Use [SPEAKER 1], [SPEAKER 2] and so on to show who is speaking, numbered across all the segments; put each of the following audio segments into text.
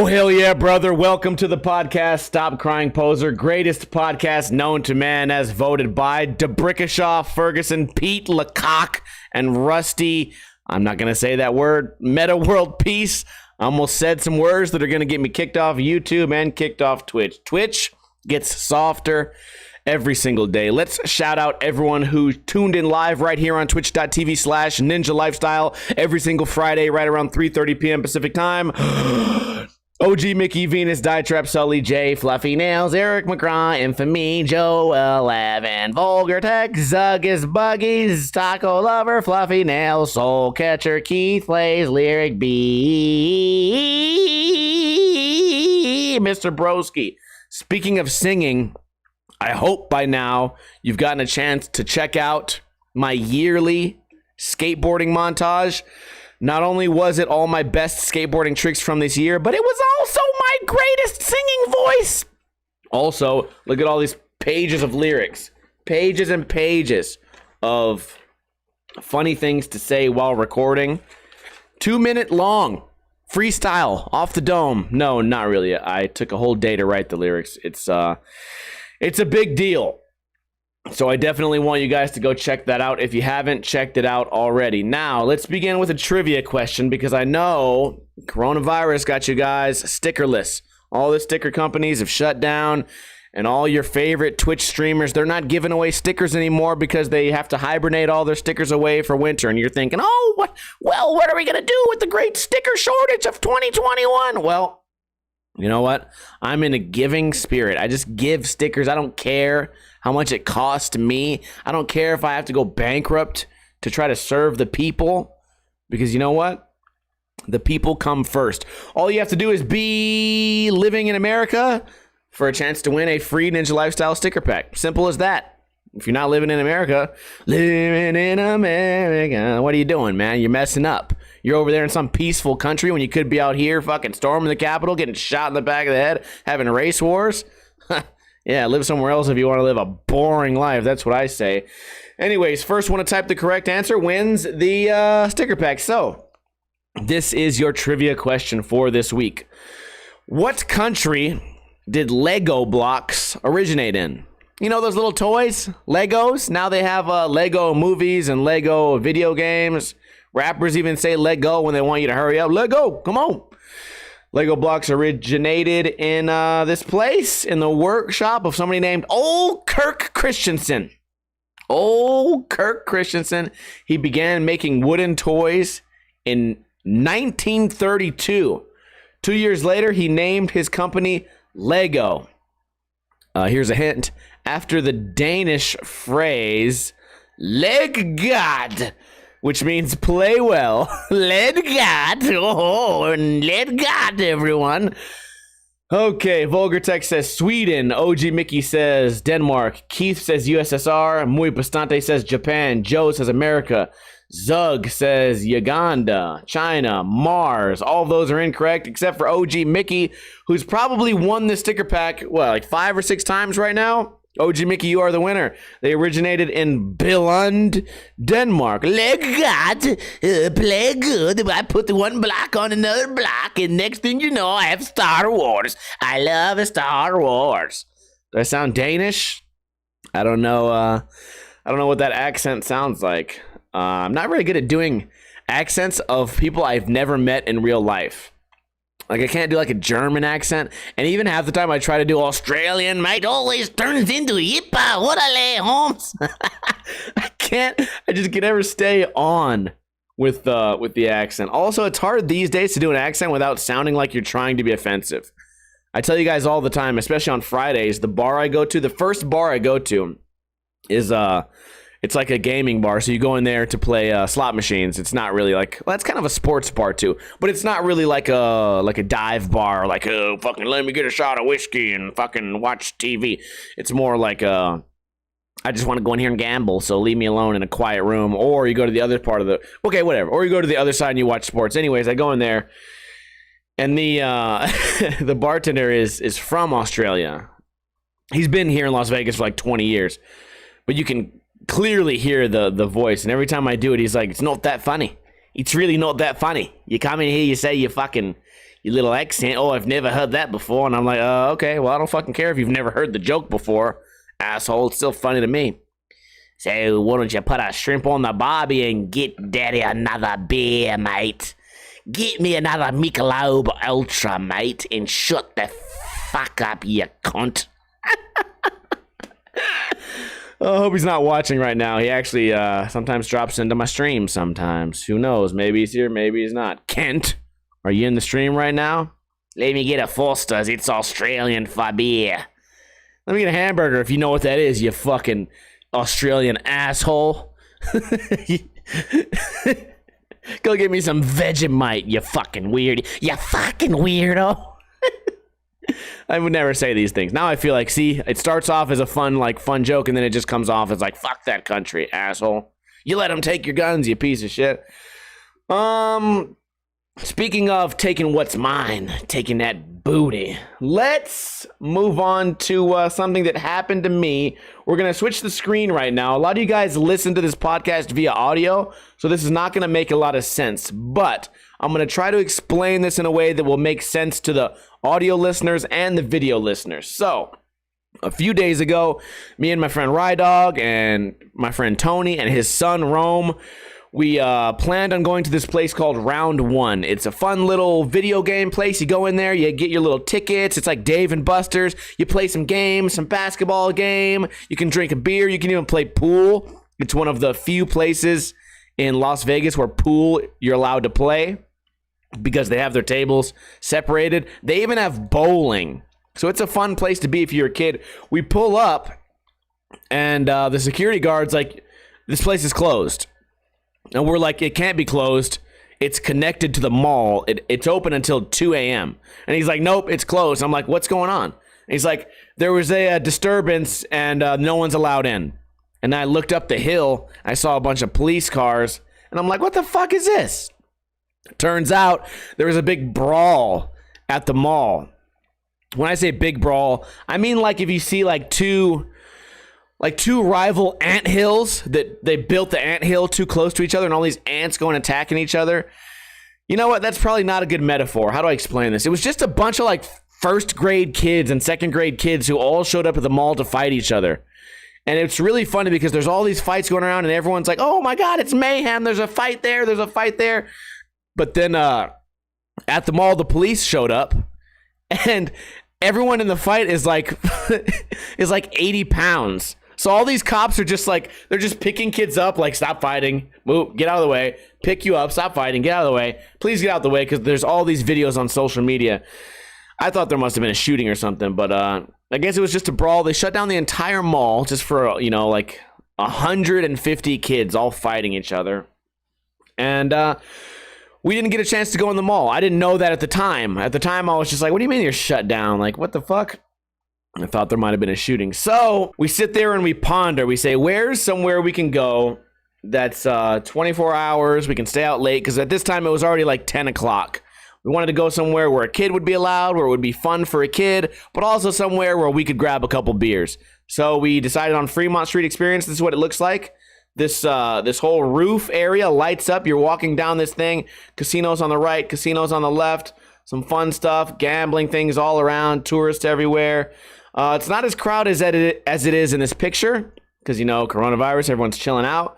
[SPEAKER 1] Oh, hell yeah, brother. Welcome to the podcast, Stop Crying Poser. Greatest podcast known to man as voted by DeBrickashaw, Ferguson, Pete Lecoq, and Rusty. I'm not going to say that word. Meta World Peace. I almost said some words that are going to get me kicked off YouTube and kicked off Twitch. Twitch gets softer every single day. Let's shout out everyone who tuned in live right here on twitch.tv/Ninja Lifestyle every single Friday right around 3:30 p.m. Pacific time. OG Mickey, Venus, Dietrap, Sully, Jay, Fluffy Nails, Eric McGraw, Infamy, Joel, Evan, Vulgar Tech, Zuggus, Buggies, Taco Lover, Fluffy Nails, Soul Catcher, Keith Lays, Lyric B, Mr. Broski. Speaking of singing, I hope by now you've gotten a chance to check out my yearly skateboarding montage. Not only was it all my best skateboarding tricks from this year, but it was also my greatest singing voice. Also, look at all these pages of lyrics. Pages and pages of funny things to say while recording. 2-minute long. Freestyle. Off the dome. No, not really. I took a whole day to write the lyrics. It's a big deal. So I definitely want you guys to go check that out if you haven't checked it out already. Now, let's begin with a trivia question because I know coronavirus got you guys stickerless. All the sticker companies have shut down, and all your favorite Twitch streamers, they're not giving away stickers anymore because they have to hibernate all their stickers away for winter. And you're thinking, oh, what are we going to do with the great sticker shortage of 2021? Well, you know what? I'm in a giving spirit. I just give stickers. I don't care how much it costs me. I don't care if I have to go bankrupt to try to serve the people, because you know what? The people come first. All you have to do is be living in America for a chance to win a free Ninja Lifestyle sticker pack. Simple as that. If you're not living in America, what are you doing, man? You're messing up. You're over there in some peaceful country when you could be out here fucking storming the Capitol, getting shot in the back of the head, having race wars. Yeah, live somewhere else if you want to live a boring life. That's what I say. Anyways, first one to type the correct answer wins the sticker pack. So, this is your trivia question for this week. What country did Lego blocks originate in? You know those little toys? Legos? Now they have Lego movies and Lego video games. Rappers even say Lego when they want you to hurry up. Lego, come on. Lego blocks originated in this place, in the workshop of somebody named Old Kirk Christensen. Old Kirk Christensen. He began making wooden toys in 1932. 2 years later, he named his company Lego. Here's a hint. After the Danish phrase, "Leg God," which means play well. Let God. Oh, let God, everyone. Okay, Vulgar Tech says Sweden. OG Mickey says Denmark. Keith says USSR. Muy Bastante says Japan. Joe says America. Zug says Uganda, China, Mars. All of those are incorrect except for OG Mickey, who's probably won this sticker pack, like 5 or 6 times right now. OG Mickey, you are the winner. They originated in Billund, Denmark. Leg God, play good. I put the one block on another block, and next thing you know, I have Star Wars. I love Star Wars. Do I sound Danish? I don't know. I don't know what that accent sounds like. I'm not really good at doing accents of people I've never met in real life. Like, I can't do like a German accent, and even half the time I try to do Australian, mate, always turns into Yippa, orale, Holmes. I just can never stay on with the accent. Also, it's hard these days to do an accent without sounding like you're trying to be offensive. I tell you guys all the time, especially on Fridays, the first bar I go to is it's like a gaming bar, so you go in there to play slot machines. It's not really like, well, it's kind of a sports bar too, but it's not really like a dive bar, like, oh, fucking let me get a shot of whiskey and fucking watch TV. It's more like I just want to go in here and gamble, so leave me alone in a quiet room. Or you go to the other part of the, okay, whatever. Or you go to the other side and you watch sports. Anyways, I go in there, and the the bartender is from Australia. He's been here in Las Vegas for like 20 years, but you can clearly hear the voice, and every time I do it, he's like, it's not that funny. It's really not that funny. You come in here, you say you your little accent. Oh, I've never heard that before. And I'm like, okay, well, I don't fucking care if you've never heard the joke before, asshole. It's still funny to me. So why don't you put a shrimp on the barbie and get daddy another beer, mate? Get me another Michelob Ultra, mate, and shut the fuck up, you cunt. I hope he's not watching right now. He actually sometimes drops into my stream sometimes. Who knows? Maybe he's here, maybe he's not. Kent, are you in the stream right now? Let me get a Foster's. It's Australian for beer. Let me get a hamburger if you know what that is, you fucking Australian asshole. Go get me some Vegemite, you fucking weird. You fucking weirdo. I would never say these things. Now I feel like, see, it starts off as a fun joke, and then it just comes off as like, fuck that country, asshole. You let them take your guns, you piece of shit. Speaking of taking what's mine, taking that booty, let's move on to something that happened to me. We're going to switch the screen right now. A lot of you guys listen to this podcast via audio, so this is not going to make a lot of sense, but I'm going to try to explain this in a way that will make sense to the audio listeners and the video listeners. So, a few days ago, me and my friend Rydog and my friend Tony and his son Rome, we planned on going to this place called Round One. It's a fun little video game place. You go in there, you get your little tickets. It's like Dave and Buster's. You play some games, some basketball game. You can drink a beer. You can even play pool. It's one of the few places in Las Vegas where pool you're allowed to play because they have their tables separated. They even have bowling. So it's a fun place to be if you're a kid. We pull up, and the security guard's like, this place is closed. And we're like, it can't be closed. It's connected to the mall. It's open until 2 a.m. And he's like, nope, it's closed. I'm like, what's going on? And he's like, there was a disturbance and no one's allowed in. And I looked up the hill. I saw a bunch of police cars. And I'm like, what the fuck is this? Turns out there was a big brawl at the mall. When I say big brawl, I mean like if you see like two rival anthills that they built the anthill too close to each other and all these ants going attacking each other. You know what? That's probably not a good metaphor. How do I explain this? It was just a bunch of like first grade kids and second grade kids who all showed up at the mall to fight each other. And it's really funny because there's all these fights going around and everyone's like, oh my God, it's mayhem. There's a fight there. There's a fight there. But then at the mall, the police showed up and everyone in the fight is like 80 pounds. So all these cops are just like, they're just picking kids up, like, stop fighting, move, get out of the way, pick you up, stop fighting, get out of the way, please get out of the way, because there's all these videos on social media. I thought there must have been a shooting or something, but I guess it was just a brawl. They shut down the entire mall just for, you know, like 150 kids all fighting each other. And we didn't get a chance to go in the mall. I didn't know that at the time. At the time, I was just like, what do you mean you're shut down? Like, what the fuck? I thought there might have been a shooting. So we sit there and we ponder. We say, where's somewhere we can go that's 24 hours? We can stay out late, because at this time it was already like 10 o'clock. We wanted to go somewhere where a kid would be allowed, where it would be fun for a kid, but also somewhere where we could grab a couple beers. So we decided on Fremont Street Experience. This is what it looks like. This whole roof area lights up. You're walking down this thing. Casinos on the right, casinos on the left. Some fun stuff, gambling things all around, tourists everywhere. It's not as crowded as it is in this picture, because, you know, coronavirus, everyone's chilling out.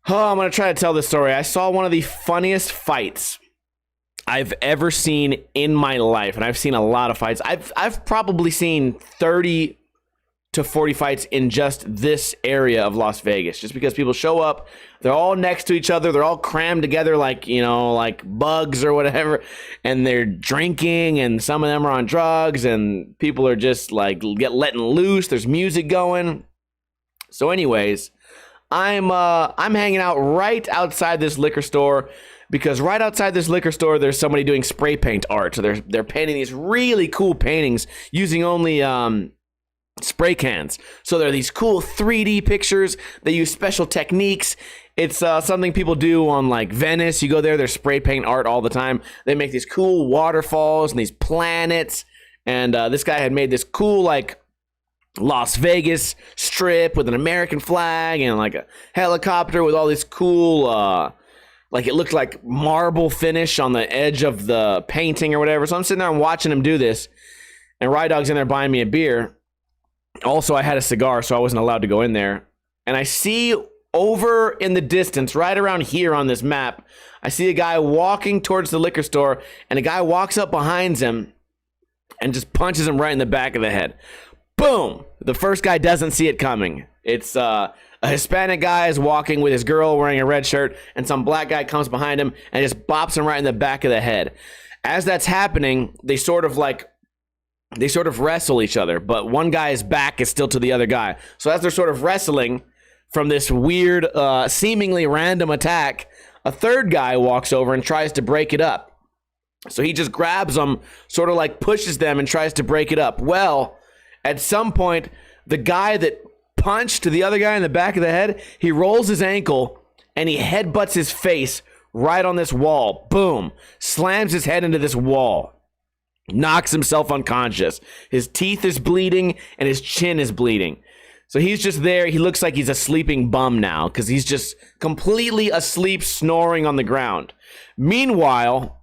[SPEAKER 1] Oh, I'm going to try to tell this story. I saw one of the funniest fights I've ever seen in my life, and I've seen a lot of fights. I've probably seen 30 to 40 fights in just this area of Las Vegas, just because people show up, they're all next to each other, they're all crammed together like, you know, like bugs or whatever, and they're drinking, and some of them are on drugs, and people are just like letting loose. There's music going. So anyways, I'm hanging out right outside this liquor store, because right outside this liquor store there's somebody doing spray paint art. So they're painting these really cool paintings using only spray cans. So there are these cool 3D pictures. They use special techniques. It's something people do on like Venice. You go there, there's spray paint art all the time. They make these cool waterfalls and these planets. And this guy had made this cool like Las Vegas strip with an American flag and like a helicopter with all these cool Like it looked like marble finish on the edge of the painting or whatever. So I'm sitting there and watching him do this. And Rye Dog's in there buying me a beer. Also, I had a cigar, so I wasn't allowed to go in there. And I see over in the distance, right around here on this map, I see a guy walking towards the liquor store, and a guy walks up behind him and just punches him right in the back of the head. Boom! The first guy doesn't see it coming. It's a Hispanic guy is walking with his girl wearing a red shirt, and some black guy comes behind him and just bops him right in the back of the head. As that's happening, they sort of wrestle each other, but one guy's back is still to the other guy. So as they're sort of wrestling from this weird, seemingly random attack, a third guy walks over and tries to break it up. So he just grabs them, sort of like pushes them and tries to break it up. Well, at some point, the guy that punched the other guy in the back of the head, he rolls his ankle and he headbutts his face right on this wall. Boom. Slams his head into this wall. Knocks himself unconscious. His teeth is bleeding and his chin is bleeding. So he's just there. He looks like he's a sleeping bum now because he's just completely asleep, snoring on the ground. Meanwhile,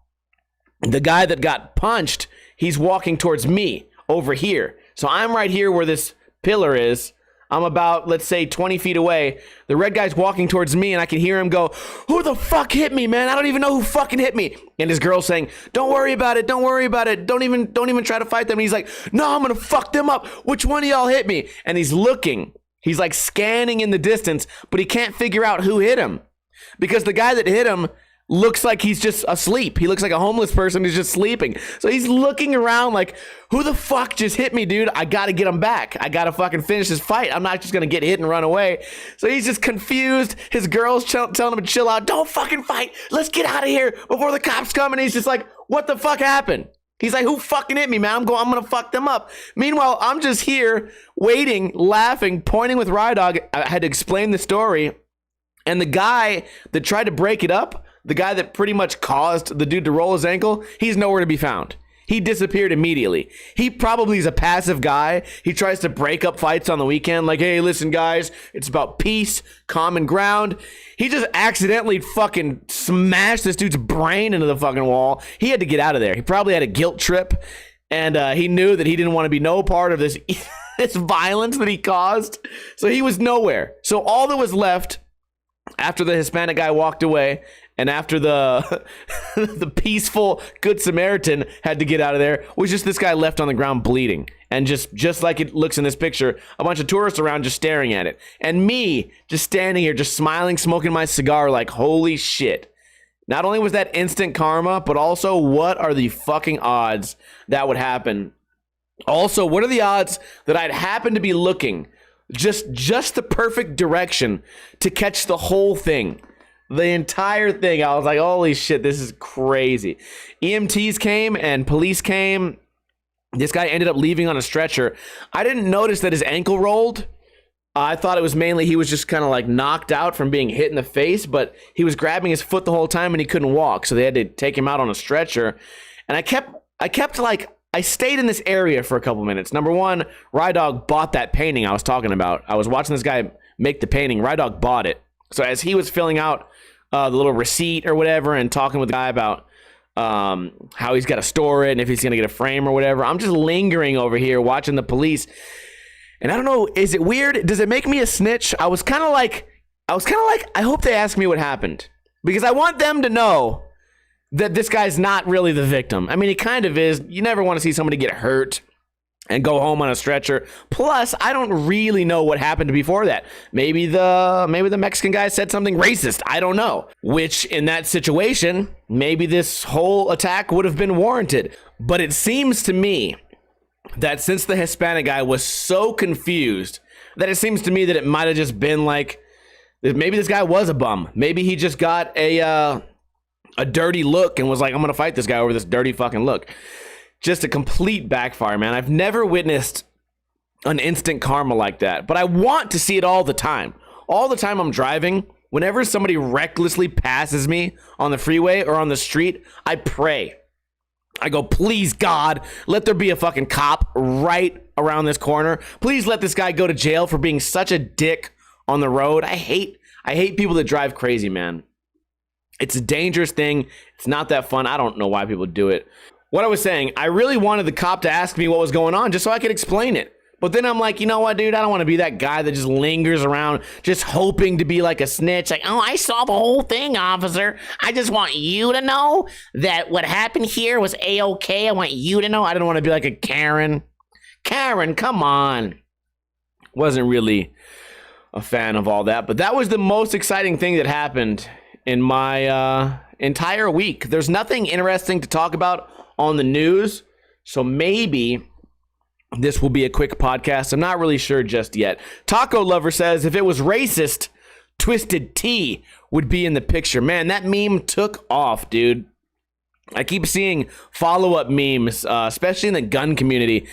[SPEAKER 1] the guy that got punched, he's walking towards me over here. So I'm right here where this pillar is. I'm about, let's say, 20 feet away. The red guy's walking towards me, and I can hear him go, "Who the fuck hit me, man? I don't even know who fucking hit me." And his girl's saying, "Don't worry about it. Don't worry about it. Don't even try to fight them." And he's like, "No, I'm gonna fuck them up. Which one of y'all hit me?" And he's looking. He's like scanning in the distance, but he can't figure out who hit him because the guy that hit him looks like he's just asleep. He looks like a homeless person who's just sleeping. So he's looking around like, who the fuck just hit me, dude? I gotta get him back. I gotta fucking finish this fight. I'm not just gonna get hit and run away. So he's just confused. His girl's telling him to chill out. Don't fucking fight. Let's get out of here before the cops come. And he's just like, what the fuck happened? He's like, who fucking hit me, man? I'm gonna fuck them up. Meanwhile, I'm just here waiting, laughing, pointing with Rye Dog. I had to explain the story. And the guy that tried to break it up, the guy that pretty much caused the dude to roll his ankle, he's nowhere to be found. He disappeared immediately. He probably is a passive guy. He tries to break up fights on the weekend. Like, hey, listen, guys, it's about peace, common ground. He just accidentally fucking smashed this dude's brain into the fucking wall. He had to get out of there. He probably had a guilt trip. And he knew that he didn't want to be no part of this, this violence that he caused. So he was nowhere. So all that was left after the Hispanic guy walked away, and after the the peaceful Good Samaritan had to get out of there, was just this guy left on the ground bleeding. And just like it looks in this picture, a bunch of tourists around just staring at it. And me just standing here, just smiling, smoking my cigar like, holy shit. Not only was that instant karma, but also what are the fucking odds that would happen? Also, what are the odds that I'd happen to be looking just the perfect direction to catch the whole thing? The entire thing. I was like, holy shit, this is crazy. EMTs came and police came. This guy ended up leaving on a stretcher. I didn't notice that his ankle rolled. I thought it was mainly he was just kind of like knocked out from being hit in the face, but he was grabbing his foot the whole time and he couldn't walk. So they had to take him out on a stretcher. And I stayed in this area for a couple minutes. Number one, Rye Dog bought that painting I was talking about. I was watching this guy make the painting. Rye Dog bought it. So as he was filling out the little receipt or whatever and talking with the guy about how he's got to store it and if he's going to get a frame or whatever, I'm just lingering over here watching the police. And I don't know, is it weird? Does it make me a snitch? I was kind of like, I hope they ask me what happened, because I want them to know that this guy's not really the victim. I mean, he kind of is. You never want to see somebody get hurt and go home on a stretcher. Plus, I don't really know what happened before that. Maybe the Mexican guy said something racist. I don't know. Which, in that situation, maybe this whole attack would have been warranted. But it seems to me that since the Hispanic guy was so confused, that it seems to me that it might have just been like, maybe this guy was a bum. Maybe he just got a dirty look and was like, I'm going to fight this guy over this dirty fucking look. Just a complete backfire, man. I've never witnessed an instant karma like that, but I want to see it all the time. All the time I'm driving, whenever somebody recklessly passes me on the freeway or on the street, I pray. I go, please, God, let there be a fucking cop right around this corner. Please let this guy go to jail for being such a dick on the road. I hate people that drive crazy, man. It's a dangerous thing. It's not that fun. I don't know why people do it. What I was saying, I really wanted the cop to ask me what was going on just so I could explain it. But then I'm like, you know what, dude? I don't want to be that guy that just lingers around just hoping to be like a snitch. Like, oh, I saw the whole thing, officer. I just want you to know that what happened here was A-okay. I want you to know. I didn't want to be like a Karen. Karen, come on. Wasn't really a fan of all that. But that was the most exciting thing that happened in my entire week. There's nothing interesting to talk about on the news. So maybe this will be a quick podcast. I'm not really sure just yet. Taco Lover says, if it was racist, Twisted Tea would be in the picture. Man, that meme took off, dude. I keep seeing follow-up memes, especially in the gun community.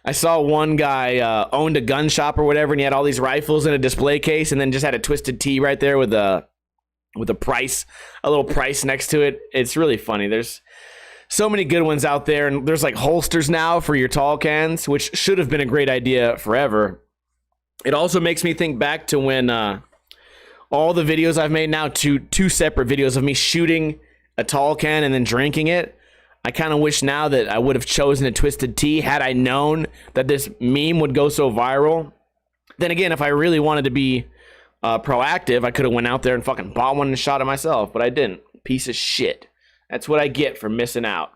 [SPEAKER 1] I saw one guy owned a gun shop or whatever, and he had all these rifles in a display case, and then just had a Twisted Tea right there with a price, a little price next to it. It's really funny. There's so many good ones out there, and there's like holsters now for your tall cans, which should have been a great idea forever. It also makes me think back to when all the videos I've made now, two separate videos of me shooting a tall can and then drinking it. I kind of wish now that I would have chosen a Twisted Tea had I known that this meme would go so viral. Then again, if I really wanted to be proactive, I could have went out there and fucking bought one and shot it myself, but I didn't. Piece of shit. That's what I get for missing out.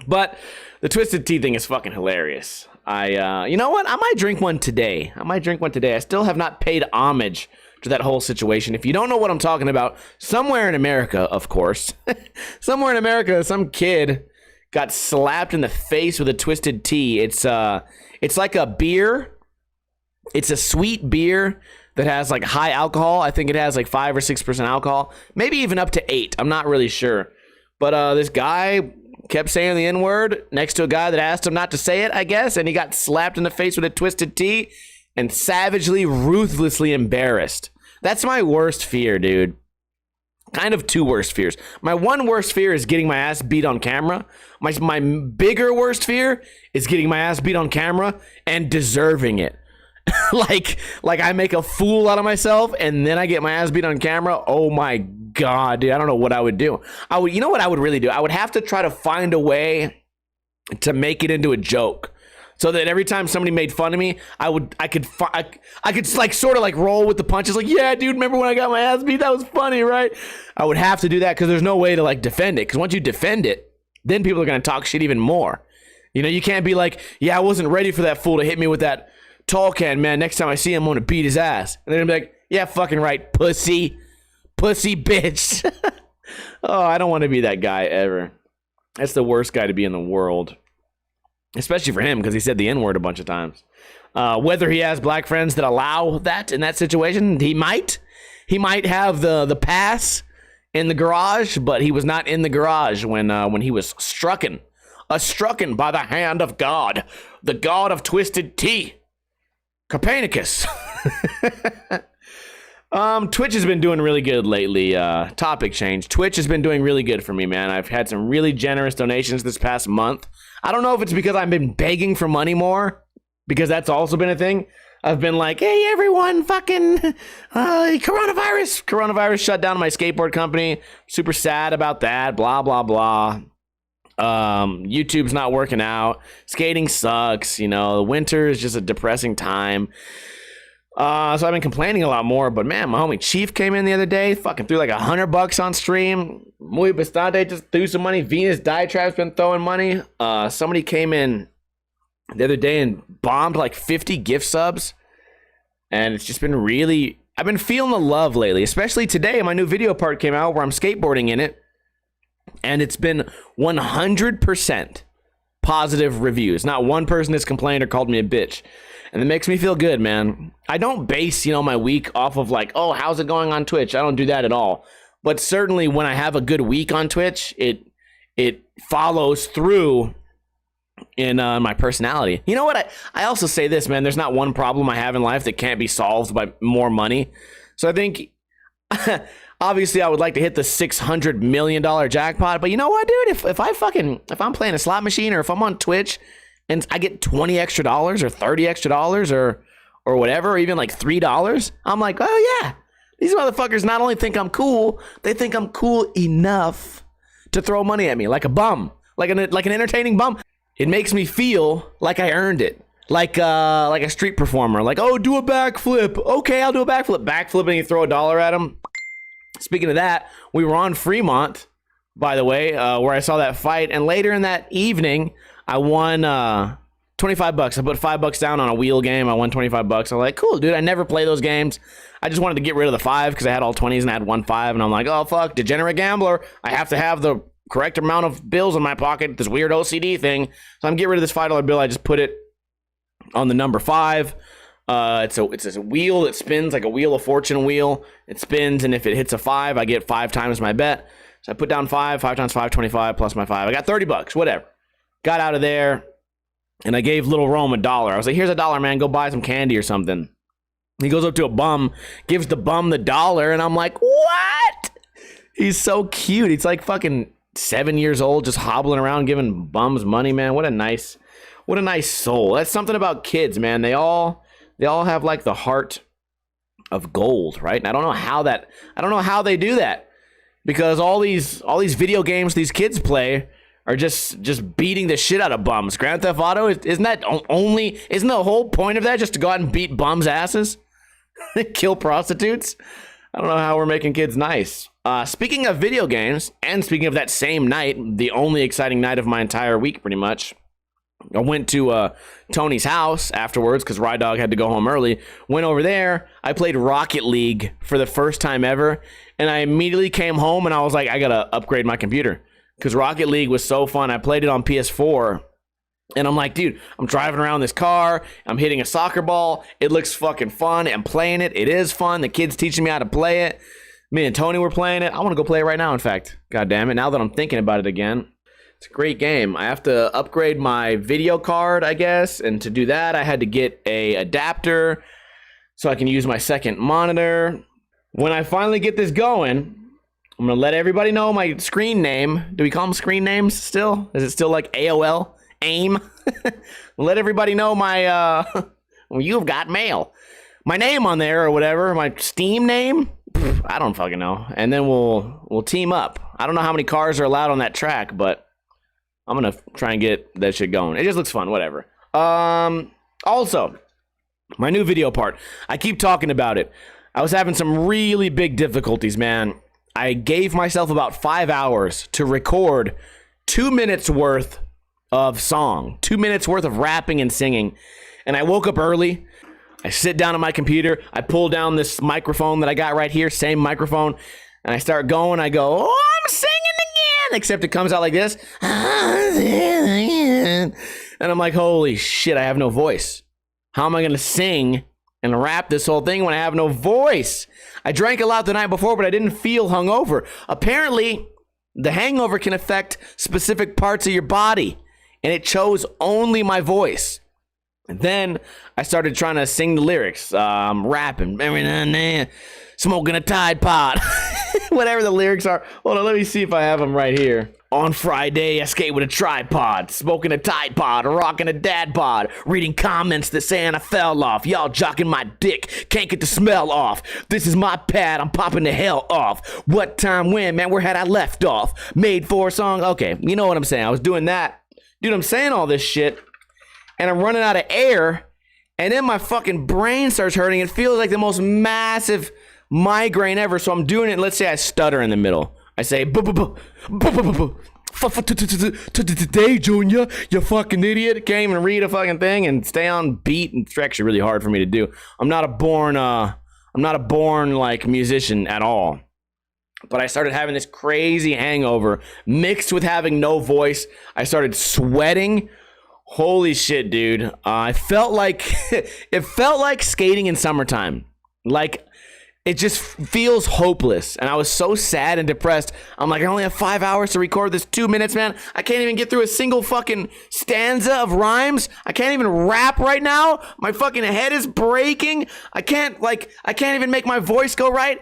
[SPEAKER 1] But the Twisted Tea thing is fucking hilarious. You know what? I might drink one today. I still have not paid homage to that whole situation. If you don't know what I'm talking about, somewhere in America, of course, somewhere in America, some kid got slapped in the face with a Twisted Tea. It's like a beer. It's a sweet beer that has like high alcohol. I think it has like 5 or 6% alcohol, maybe even up to 8. I'm not really sure. But this guy kept saying the N-word next to a guy that asked him not to say it, I guess, and he got slapped in the face with a Twisted Tea and savagely, ruthlessly embarrassed. That's my worst fear, dude. Kind of 2 worst fears. My one worst fear is getting my ass beat on camera. My bigger worst fear is getting my ass beat on camera and deserving it. like I make a fool out of myself and then I get my ass beat on camera. Oh my God, dude, I don't know what I would do. You know what I would really do? I would have to try to find a way to make it into a joke, so that every time somebody made fun of me, I could like sort of like roll with the punches. Like, yeah, dude, remember when I got my ass beat? That was funny, right? I would have to do that because there's no way to like defend it. Because once you defend it, then people are gonna talk shit even more. You know, you can't be like, yeah, I wasn't ready for that fool to hit me with that tall can, man. Next time I see him, I'm gonna beat his ass. And they're gonna be like, yeah, fucking right, pussy bitch. Oh, I don't want to be that guy ever. That's the worst guy to be in the world, especially for him because he said the N-word a bunch of times. Whether he has black friends that allow that in that situation, he might have the pass in the garage, but he was not in the garage when he was strucken by the hand of God, the God of Twisted Tea, Copernicus. Twitch has been doing really good lately. Topic change. Twitch has been doing really good for me, man. I've had some really generous donations this past month. I don't know if it's because I've been begging for money more, because that's also been a thing. I've been like, hey, everyone, fucking coronavirus shut down my skateboard company. Super sad about that. Blah, blah, blah. YouTube's not working out. Skating sucks. You know, the winter is just a depressing time. So I've been complaining a lot more, but man, my homie Chief came in the other day, fucking threw like $100 on stream. Muy Bastante just threw some money. Venus Diatribe's been throwing money. Somebody came in the other day and bombed like 50 gift subs. And it's just been really, I've been feeling the love lately, especially today. My new video part came out where I'm skateboarding in it. And it's been 100% positive reviews. Not one person has complained or called me a bitch. And it makes me feel good, man. I don't base, my week off of like, oh, how's it going on Twitch? I don't do that at all. But certainly when I have a good week on Twitch, it follows through in my personality. You know what? I also say this, man. There's not one problem I have in life that can't be solved by more money. So I think, obviously, I would like to hit the $600 million jackpot. But you know what, dude? If I'm playing a slot machine or if I'm on Twitch and I get $20 extra or $30 extra or whatever, or even like $3, I'm like, oh yeah, These motherfuckers not only think I'm cool, they think I'm cool enough to throw money at me like a bum, like an entertaining bum. It makes me feel like I earned it, like a street performer. Like, oh, do a backflip. Okay, I'll do a backflip. Backflip and you throw $1 at them. Speaking of that, we were on Fremont, by the way, where I saw that fight, and later in that evening, I won $25. I put $5 down on a wheel game. I won $25. I'm like, cool, dude. I never play those games. I just wanted to get rid of the 5 because I had all 20s and I had 1 5, and I'm like, oh fuck, degenerate gambler. I have to have the correct amount of bills in my pocket. This weird OCD thing. So I'm getting rid of this $5 bill. I just put it on the number 5. It's a wheel that spins like a Wheel of Fortune wheel. It spins, and if it hits a 5, I get 5 times my bet. So I put down 5 times 5, 25 plus my 5. I got $30, whatever. Got out of there, and I gave little Rome $1. I was like, here's $1, man. Go buy some candy or something. He goes up to a bum, gives the bum the $1, and I'm like, what? He's so cute. He's like fucking 7 years old, just hobbling around giving bums money, man. What a nice soul. That's something about kids, man. They all have like the heart of gold, right? And I don't know how they do that, because all these video games these kids play are just beating the shit out of bums. Grand Theft Auto, isn't the whole point of that just to go out and beat bums' asses? Kill prostitutes? I don't know how we're making kids nice. Speaking of video games, and speaking of that same night, the only exciting night of my entire week, pretty much, I went to Tony's house afterwards because Ride Dog had to go home early. Went over there. I played Rocket League for the first time ever, and I immediately came home and I was like, I gotta upgrade my computer because Rocket League was so fun. I played it on PS4, and I'm like, dude, I'm driving around this car. I'm hitting a soccer ball. It looks fucking fun. I'm playing it. It is fun. The kid's teaching me how to play it. Me and Tony were playing it. I want to go play it right now, in fact. God damn it. Now that I'm thinking about it again. It's a great game. I have to upgrade my video card, I guess. And to do that, I had to get a adapter so I can use my second monitor. When I finally get this going, I'm going to let everybody know my screen name. Do we call them screen names still? Is it still like AOL? AIM? Let everybody know my, you've got mail. My name on there or whatever, my Steam name. I don't fucking know. And then we'll team up. I don't know how many cars are allowed on that track, but I'm gonna try and get that shit going. It just looks fun, whatever. Also, my new video part. I keep talking about it. I was having some really big difficulties, man. I gave myself about 5 hours to record 2 minutes worth of song, 2 minutes worth of rapping and singing. And I woke up early. I sit down at my computer. I pull down this microphone that I got right here, same microphone, and I start going. I go, oh, I'm singing again, except it comes out like this. And I'm like, holy shit, I have no voice. How am I going to sing and rap this whole thing when I have no voice? I drank a lot the night before, but I didn't feel hungover. Apparently, the hangover can affect specific parts of your body, and it chose only my voice. Then I started trying to sing the lyrics, rapping, smoking a Tide Pod, whatever the lyrics are. Hold on, let me see if I have them right here. On Friday, I skate with a tripod, smoking a Tide Pod, rocking a dad bod, reading comments that saying I fell off. Y'all jocking my dick, can't get the smell off. This is my pad, I'm popping the hell off. What time, when, man, where had I left off? Made for a song, okay, you know what I'm saying. I was doing that. Dude, I'm saying all this shit, and I'm running out of air, and then my fucking brain starts hurting. It feels like the most massive migraine ever, so I'm doing it. Let's say I stutter in the middle. I say, today, Junior, you fucking idiot. Can't even read a fucking thing and stay on beat. It's actually really hard for me to do. I'm not a born like musician at all. But I started having this crazy hangover mixed with having no voice. I started sweating. Holy shit, dude. I felt like it felt like skating in summertime. Like, it just feels hopeless. And I was so sad and depressed. I'm like, I only have 5 hours to record this 2 minutes, man. I can't even get through a single fucking stanza of rhymes. I can't even rap right now. My fucking head is breaking. I can't even make my voice go right.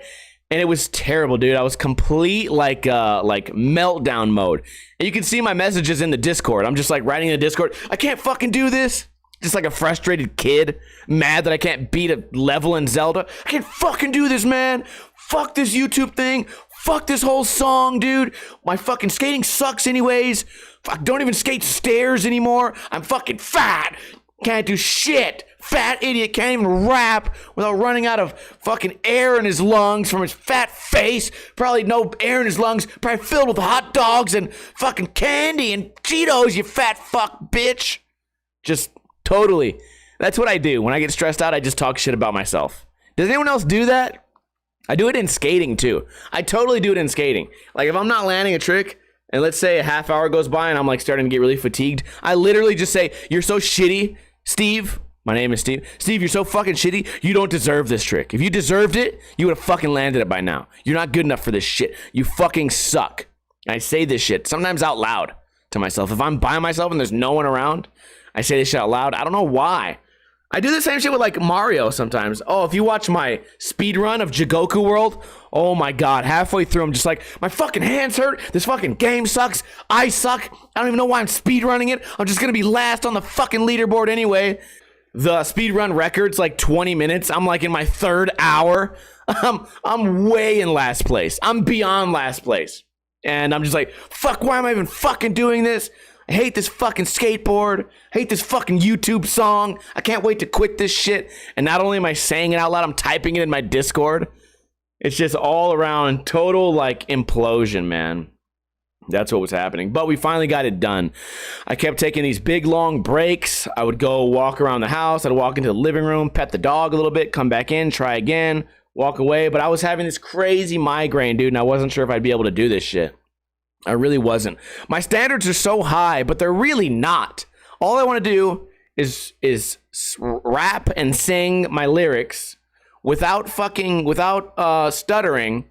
[SPEAKER 1] And it was terrible, dude. I was complete like meltdown mode. And you can see my messages in the Discord. I'm just like writing in the Discord, I can't fucking do this. Just like a frustrated kid, mad that I can't beat a level in Zelda. I can't fucking do this, man. Fuck this YouTube thing. Fuck this whole song, dude. My fucking skating sucks anyways. Fuck, don't even skate stairs anymore. I'm fucking fat. Can't do shit. Fat idiot can't even rap without running out of fucking air in his lungs from his fat face. Probably no air in his lungs. Probably filled with hot dogs and fucking candy and Cheetos, you fat fuck bitch. Just totally. That's what I do. When I get stressed out, I just talk shit about myself. Does anyone else do that? I do it in skating too. I totally do it in skating. Like if I'm not landing a trick and let's say a half hour goes by and I'm like starting to get really fatigued, I literally just say, "You're so shitty, Steve." My name is Steve. Steve, you're so fucking shitty. You don't deserve this trick. If you deserved it, you would have fucking landed it by now. You're not good enough for this shit. You fucking suck. And I say this shit sometimes out loud to myself. If I'm by myself and there's no one around, I say this shit out loud. I don't know why. I do the same shit with like Mario sometimes. Oh, if you watch my speed run of Jigoku World, oh my God, halfway through I'm just like, my fucking hands hurt. This fucking game sucks. I suck. I don't even know why I'm speed running it. I'm just gonna be last on the fucking leaderboard anyway. The speed run record's like 20 minutes. I'm like in my third hour. I'm way in last place. I'm beyond last place. And I'm just like, fuck, why am I even fucking doing this? I hate this fucking skateboard. I hate this fucking YouTube song. I can't wait to quit this shit. And not only am I saying it out loud, I'm typing it in my Discord. It's just all around total like implosion, man. That's what was happening. But we finally got it done. I kept taking these big long breaks. I would go walk around the house. I'd walk into the living room, pet the dog a little bit, come back in, try again, walk away. But I was having this crazy migraine, dude, and I wasn't sure if I'd be able to do this shit. I really wasn't. My standards are so high, but they're really not. All I want to do is rap and sing my lyrics without stuttering,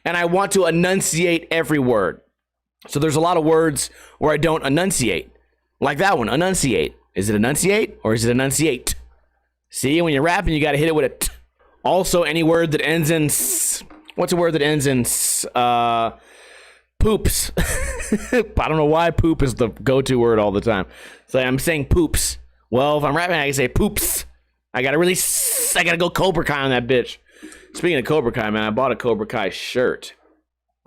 [SPEAKER 1] and I want to enunciate every word. So there's a lot of words where I don't enunciate. Like that one, enunciate. Is it enunciate or is it enunciate? See, when you're rapping, you got to hit it with a t. Also, any word that ends in s. What's a word that ends in s? Poops. I don't know why poop is the go-to word all the time. So I'm saying poops. Well, if I'm rapping, I can say poops. I got to go Cobra Kai on that bitch. Speaking of Cobra Kai, man, I bought a Cobra Kai shirt.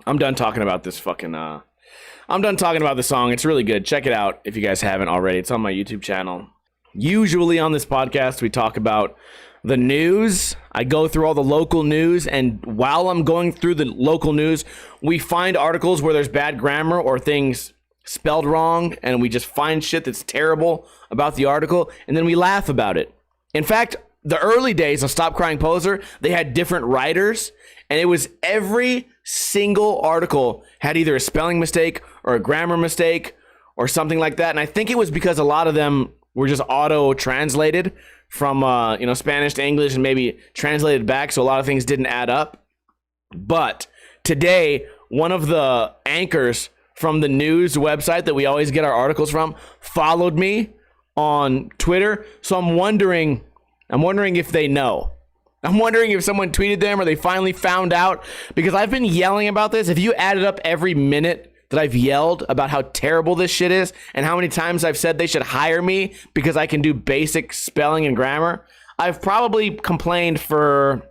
[SPEAKER 1] I'm done talking about this fucking, I'm done talking about the song. It's really good. Check it out if you guys haven't already. It's on my YouTube channel. Usually on this podcast, we talk about the news. I go through all the local news, and while I'm going through the local news, we find articles where there's bad grammar or things spelled wrong, and we just find shit that's terrible about the article, and then we laugh about it. In fact, the early days of Stop Crying Poser, they had different writers, and it was every single article had either a spelling mistake or a grammar mistake or something like that. And I think it was because a lot of them were just auto-translated from Spanish to English and maybe translated back, so a lot of things didn't add up. But today, one of the anchors from the news website that we always get our articles from followed me on Twitter, so I'm wondering if they know. I'm wondering if someone tweeted them or they finally found out, because I've been yelling about this. If you added up every minute that I've yelled about how terrible this shit is and how many times I've said they should hire me because I can do basic spelling and grammar, I've probably complained for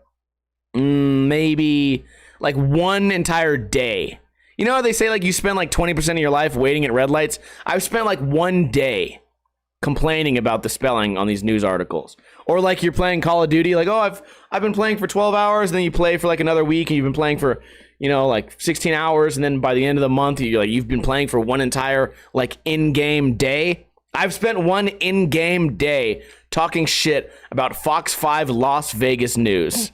[SPEAKER 1] maybe like one entire day. You know how they say like you spend like 20% of your life waiting at red lights? I've spent like one day complaining about the spelling on these news articles. Or like you're playing Call of Duty, like, oh, I've been playing for 12 hours, and then you play for like another week, and you've been playing for, like 16 hours, and then by the end of the month, you've been playing for one entire like in-game day. I've spent one in-game day talking shit about Fox 5 Las Vegas News.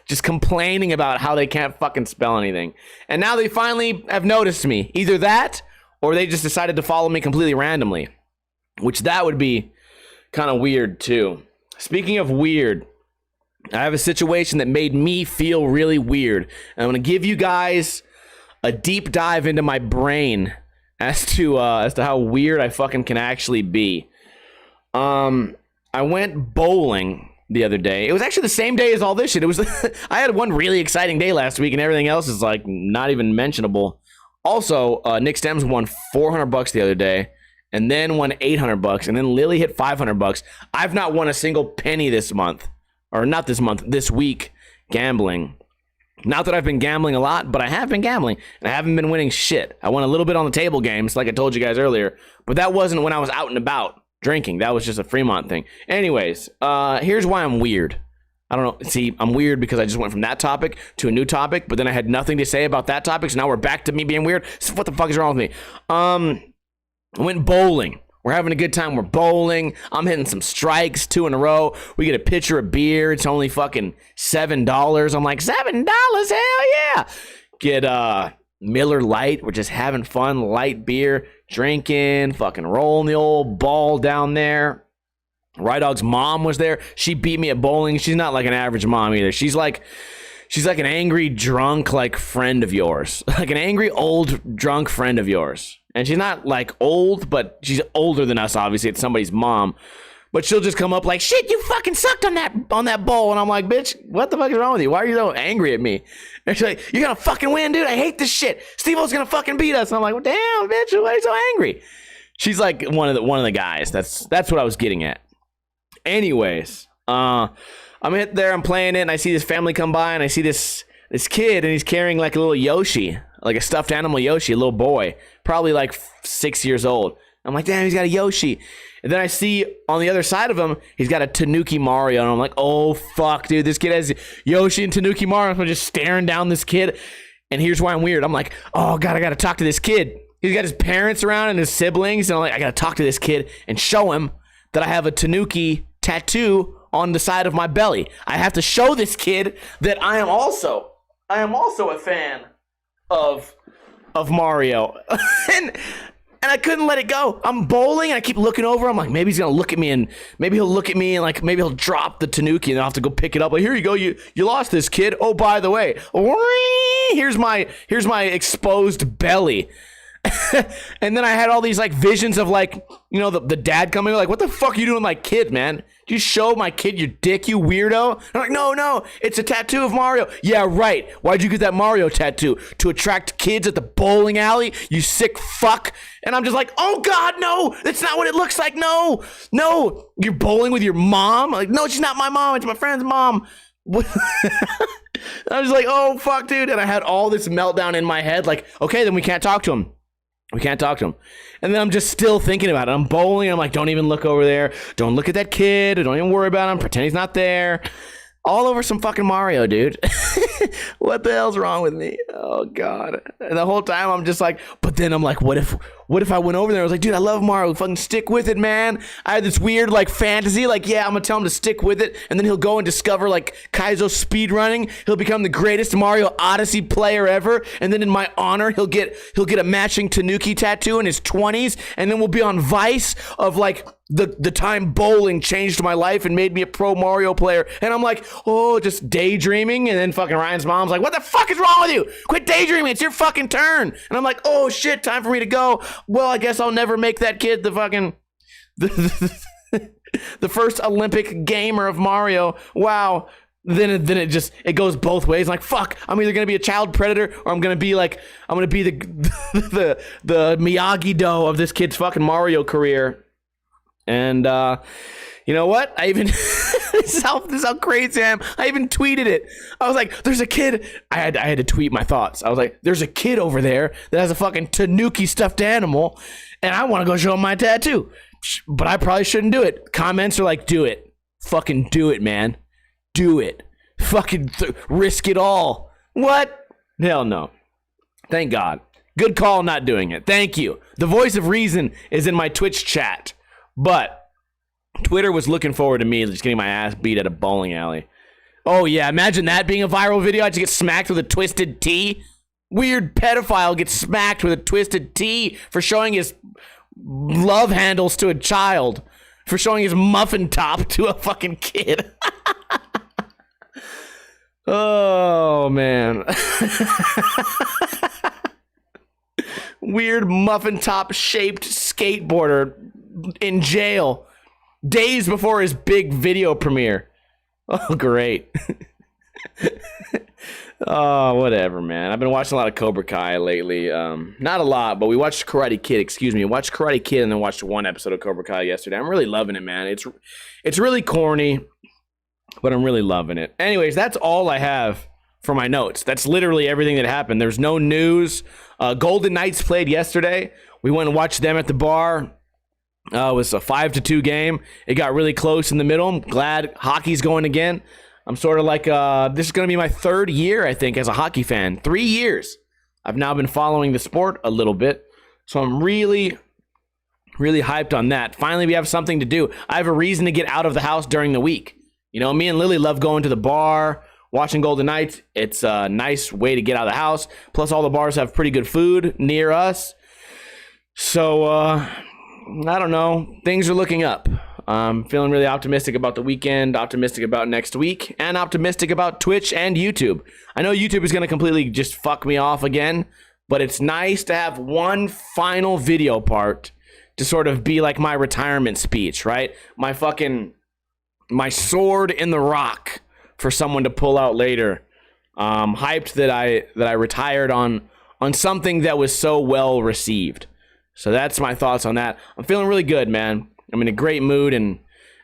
[SPEAKER 1] Just complaining about how they can't fucking spell anything. And now they finally have noticed me. Either that, or they just decided to follow me completely randomly. Which that would be kind of weird too. Speaking of weird, I have a situation that made me feel really weird. And I'm going to give you guys a deep dive into my brain as to how weird I fucking can actually be. I went bowling the other day. It was actually the same day as all this shit. It was I had one really exciting day last week, and everything else is like not even mentionable. Also, Nick Stems won $400 the other day, and then won $800, and then Lily hit $500. I've not won a single penny this month, or not this month, this week, gambling. Not that I've been gambling a lot, but I have been gambling, and I haven't been winning shit. I won a little bit on the table games, like I told you guys earlier, but that wasn't when I was out and about drinking. That was just a Fremont thing. Anyways, here's why I'm weird. I don't know. See, I'm weird because I just went from that topic to a new topic, but then I had nothing to say about that topic, so now we're back to me being weird. So what the fuck is wrong with me? I went bowling. We're having a good time. We're bowling. I'm hitting some strikes 2 in a row. We get a pitcher of beer. It's only fucking $7. I'm like, $7? Hell yeah. Get Miller Lite. We're just having fun. Light beer, drinking, fucking rolling the old ball down there. Rye Dog's mom was there. She beat me at bowling. She's not like an average mom either. She's like an angry, drunk, like, friend of yours. Like an angry, old, drunk friend of yours. And she's not, like, old, but she's older than us, obviously. It's somebody's mom. But she'll just come up like, shit, you fucking sucked on that bowl. And I'm like, bitch, what the fuck is wrong with you? Why are you so angry at me? And she's like, you're going to fucking win, dude. I hate this shit. Steve-O's going to fucking beat us. And I'm like, well, damn, bitch, why are you so angry? She's like one of the guys. That's what I was getting at. Anyways, I'm in there, I'm playing it, and I see this family come by, and I see this kid, and he's carrying like a little Yoshi, like a stuffed animal Yoshi, a little boy, probably like 6 years old. I'm like, damn, he's got a Yoshi. And then I see on the other side of him, he's got a Tanuki Mario, and I'm like, oh, fuck, dude, this kid has Yoshi and Tanuki Mario. I'm just staring down this kid, and here's why I'm weird. I'm like, oh, God, I got to talk to this kid. He's got his parents around and his siblings, and I'm like, I got to talk to this kid and show him that I have a Tanuki tattoo on the side of my belly. I have to show this kid that I am also a fan of Mario. and I couldn't let it go. I'm bowling and I keep looking over. I'm like, maybe he's gonna look at me, and maybe he'll look at me and like maybe he'll drop the Tanuki and I'll have to go pick it up. Like, here you go, you lost this, kid. Oh, by the way, here's my exposed belly. And then I had all these like visions of like, you know, the dad coming like, what the fuck are you doing with my kid, man? Do you show my kid your dick, you weirdo? I'm like, no, it's a tattoo of Mario. Yeah, right. Why'd you get that Mario tattoo? To attract kids at the bowling alley, you sick fuck? And I'm just like, oh God, no, that's not what it looks like. No, you're bowling with your mom? I'm like, no, she's not my mom, it's my friend's mom. I was like, oh fuck, dude. And I had all this meltdown in my head, like, okay, then we can't talk to him. And then I'm just still thinking about it. I'm bowling. I'm like, don't even look over there. Don't look at that kid. Don't even worry about him. Pretend he's not there. All over some fucking Mario, dude. What the hell's wrong with me? Oh, God. And the whole time I'm just like, but then I'm like, what if I went over there? I was like, dude, I love Mario. Fucking stick with it, man. I had this weird like fantasy. Like, yeah, I'm going to tell him to stick with it. And then he'll go and discover like Kaizo speedrunning. He'll become the greatest Mario Odyssey player ever. And then in my honor, he'll get a matching Tanuki tattoo in his 20s. And then we'll be on Vice of like, the time bowling changed my life and made me a pro Mario player. And I'm like, oh, just daydreaming. And then fucking Ryan's mom's like, what the fuck is wrong with you? Quit daydreaming. It's your fucking turn. And I'm like, oh shit, time for me to go. Well, I guess I'll never make that kid the fucking the first Olympic gamer of Mario. Wow. Then it goes both ways. Like, fuck, I'm either gonna be a child predator or I'm gonna be the Miyagi-Do of this kid's fucking Mario career. And you know what? I even this is how crazy I am. I even tweeted it. I was like, "There's a kid." I had to tweet my thoughts. I was like, "There's a kid over there that has a fucking Tanuki stuffed animal, and I want to go show him my tattoo." But I probably shouldn't do it. Comments are like, "Do it, fucking do it, man, do it, fucking risk it all." What? Hell no. Thank God. Good call not doing it. Thank you. The voice of reason is in my Twitch chat. But Twitter was looking forward to me just getting my ass beat at a bowling alley. Oh, yeah. Imagine that being a viral video. I just get smacked with a twisted T. Weird pedophile gets smacked with a twisted T for showing his love handles to a child. For showing his muffin top to a fucking kid. Oh, man. Weird muffin top shaped skateboarder in jail days before his big video premiere. Oh, great. Oh, whatever, man. I've been watching a lot of Cobra Kai lately. Not a lot, but we watched Karate Kid. I watched Karate Kid and then watched one episode of Cobra Kai yesterday. I'm really loving it, man. It's really corny, but I'm really loving it. Anyways, that's all I have for my notes. That's literally everything that happened. There's no news. Golden Knights played yesterday. We went and watched them at the bar. It was a 5-2 game. It got really close in the middle. I'm glad hockey's going again. I'm sort of like, this is going to be my 3rd year, I think, as a hockey fan. 3 years. I've now been following the sport a little bit. So I'm really hyped on that. Finally, we have something to do. I have a reason to get out of the house during the week. You know, me and Lily love going to the bar, watching Golden Knights. It's a nice way to get out of the house. Plus, all the bars have pretty good food near us. So, I don't know. Things are looking up. I'm feeling really optimistic about the weekend, optimistic about next week, and optimistic about Twitch and YouTube. I know YouTube is going to completely just fuck me off again, but it's nice to have one final video part to sort of be like my retirement speech, right? My sword in the rock for someone to pull out later. Hyped that I retired on something that was so well received. So that's my thoughts on that. I'm feeling really good, man. I'm in a great mood and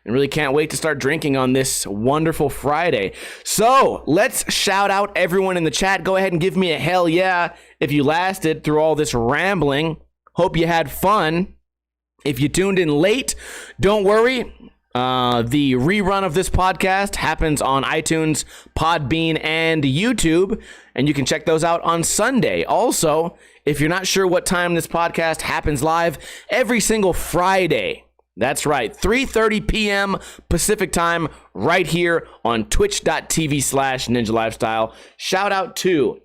[SPEAKER 1] really can't wait to start drinking on this wonderful Friday. So let's shout out everyone in the chat. Go ahead and give me a hell yeah if you lasted through all this rambling. Hope you had fun. If you tuned in late, don't worry. The rerun of this podcast happens on iTunes, Podbean, and YouTube, and you can check those out on Sunday. Also, if you're not sure what time this podcast happens live, every single Friday. That's right, 3:30 p.m. Pacific time, right here on twitch.tv/Ninja Lifestyle. Shout out to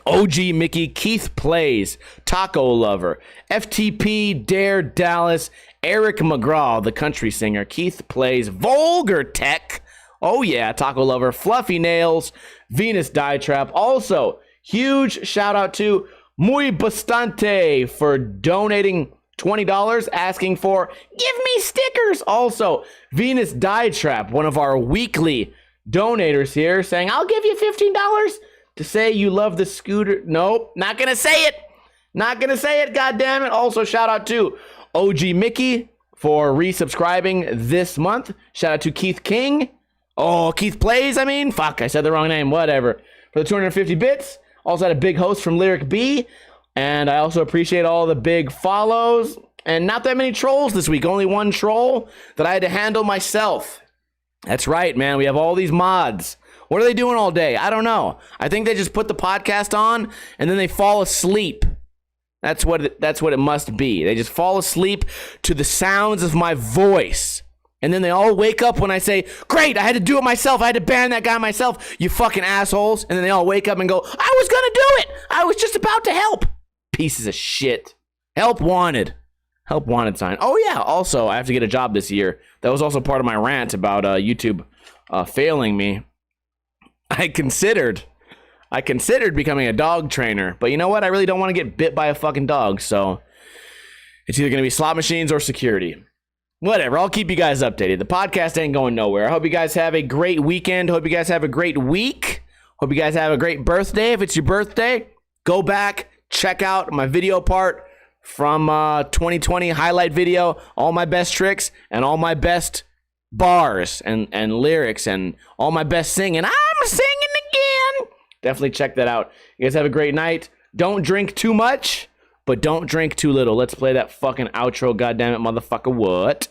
[SPEAKER 1] OG Mickey, Keith Plays, Taco Lover, FTP, Dare Dallas, Eric McGraw, the country singer, Keith Plays, Vulgar Tech, oh yeah, Taco Lover, Fluffy Nails, Venus Die Trap. Also, huge shout out to Muy Bastante for donating $20, asking for give me stickers. Also, Venus Die Trap, one of our weekly donators here, saying I'll give you $15 to say you love the scooter. Nope, not gonna say it. Not gonna say it, goddammit. Also, shout out to OG Mickey for resubscribing this month. Shout out to Keith King. Oh, Keith Plays, I mean. Fuck, I said the wrong name. Whatever. For the 250 bits. Also had a big host from Lyric B. And I also appreciate all the big follows. And not that many trolls this week. Only one troll that I had to handle myself. That's right, man. We have all these mods. What are they doing all day? I don't know. I think they just put the podcast on and then they fall asleep. That's what it must be. They just fall asleep to the sounds of my voice. And then they all wake up when I say, great, I had to do it myself. I had to ban that guy myself, you fucking assholes. And then they all wake up and go, I was gonna do it. I was just about to help. Pieces of shit. Help wanted. Help wanted sign. Oh yeah, also, I have to get a job this year. That was also part of my rant about YouTube failing me. I considered becoming a dog trainer, but you know what? I really don't want to get bit by a fucking dog, so it's either going to be slot machines or security. Whatever, I'll keep you guys updated. The podcast ain't going nowhere. I hope you guys have a great weekend. Hope you guys have a great week. Hope you guys have a great birthday. If it's your birthday, go back, check out my video part from 2020 highlight video, all my best tricks and all my best bars and lyrics and all my best singing. I'm singing again. Definitely check that out. You guys have a great night. Don't drink too much, but don't drink too little. Let's play that fucking outro, goddammit, motherfucker. What?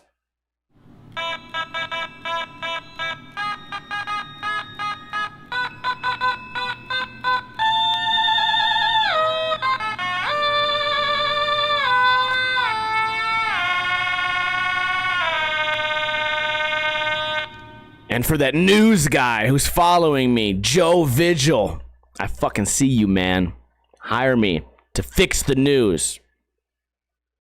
[SPEAKER 1] And for that news guy who's following me, Joe Vigil, I fucking see you, man. Hire me to fix the news.